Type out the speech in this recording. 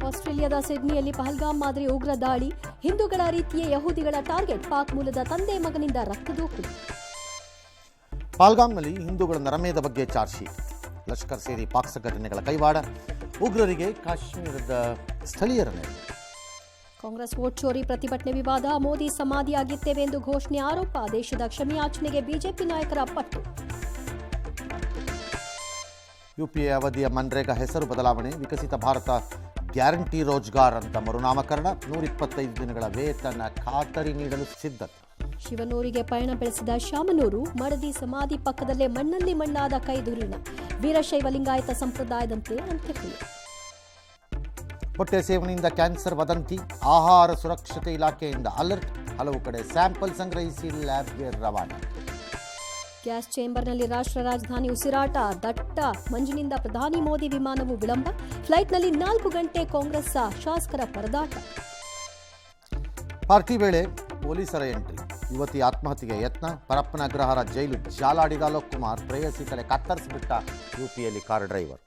ಆಸ್ಟ್ರೇಲಿಯಾದ ಸಿಡ್ನಿಯಲ್ಲಿ ಪಹಲ್ಗಾಮ್ ಮಾದರಿ ಉಗ್ರ ದಾಳಿ, ಹಿಂದೂಗಳ ರೀತಿಯ ಯಹೂದಿಗಳ ಟಾರ್ಗೆಟ್, ಪಾಕ್ ಮೂಲದ ತಂದೆ ಮಗನಿಂದ ರಕ್ತದೋಕುಳಿ. ಪಹಲ್ಗಾಮ್ನಲ್ಲಿ ಹಿಂದೂಗಳ ನರಮೇಧ ಬಗ್ಗೆ ಚಾರ್ಜ್ ಶೀಟ್, ಲಷ್ಕರ್ ಸೇರಿ ಪಾಕ್ ಸಂಘಟನೆಗಳ ಕೈವಾಡ, ಉಗ್ರರಿಗೆ ಕಾಶ್ಮೀರದ ಸ್ಥಳೀಯರ ನೆರವು. ಕಾಂಗ್ರೆಸ್ ವೋಟ್ ಚೋರಿ ಪ್ರತಿಭಟನೆ ವಿವಾದ, ಮೋದಿ ಸಮಾಧಿಯಾಗಿದ್ದೇವೆ ಎಂದು ಘೋಷಣೆ ಆರೋಪ, ದೇಶದ ಕ್ಷಮೆಯಾಚನೆಗೆ ಬಿಜೆಪಿ ನಾಯಕರ ಪಟ್ಟು. ಯುಪಿಎ ಅವಧಿಯ ಮನ್ರೇಗಾ ಹೆಸರು ಬದಲಾವಣೆ, ವಿಕಸಿತ ಭಾರತ ಗ್ಯಾರಂಟಿ ರೋಜ್ಗಾರ್ ಅಂತ ಮರುನಾಮಕರಣ, 125 ದಿನಗಳ ವೇತನ ಖಾತರಿ ನೀಡಲು ಸಿದ್ಧತೆ. ಶಿವನೂರಿಗೆ ಪಯಣ ಬೆಳೆಸಿದ ಶಾಮನೂರು, ಮಡದಿ ಸಮಾಧಿ ಪಕ್ಕದಲ್ಲೇ ಮಣ್ಣಲ್ಲಿ ಮಣ್ಣಾದ ಕೈದುರಿಣ, ವೀರಶೈವ ಲಿಂಗಾಯತ ಸಂಪ್ರದಾಯದಂತೆ ಅಂತ್ಯಕ್ರಿಯೆ. ಹೊಟ್ಟೆ ಸೇವನೆಯಿಂದ ಕ್ಯಾನ್ಸರ್ ವದಂತಿ, ಆಹಾರ ಸುರಕ್ಷತೆ ಇಲಾಖೆಯಿಂದ ಅಲರ್ಟ್, ಹಲವು ಕಡೆ ಸ್ಯಾಂಪಲ್ ಸಂಗ್ರಹಿಸಿ ಲ್ಯಾಬ್ಗೆ ರವಾನೆ. ಗ್ಯಾಸ್ ಚೇಂಬರ್ನಲ್ಲಿ ರಾಷ್ಟ್ರ ರಾಜಧಾನಿ ಉಸಿರಾಟ, ದಟ್ಟ ಮಂಜಿನಿಂದ ಪ್ರಧಾನಿ ಮೋದಿ ವಿಮಾನವು ವಿಳಂಬ, ಫ್ಲೈಟ್ನಲ್ಲಿ 4 ಗಂಟೆ ಕಾಂಗ್ರೆಸ್ ಶಾಸಕರ ಪರದಾಟ. ಪಾರ್ಟಿ ವೇಳೆ ಪೊಲೀಸರ ಎಂಟ್ರಿ, ಯುವತಿ ಆತ್ಮಹತ್ಯೆಗೆ ಯತ್ನ, ಪರಪ್ಪನ ಅಗ್ರಹಾರ ಜೈಲು ಜಾಲಾಡಿದ ಅಲೋಕ್ ಕುಮಾರ್, ಪ್ರೇಯಸಿ ತಲೆ ಕತ್ತರಿಸಿಬಿಟ್ಟ ಯುಪಿಯಲ್ಲಿ ಕಾರ್ ಡ್ರೈವರ್.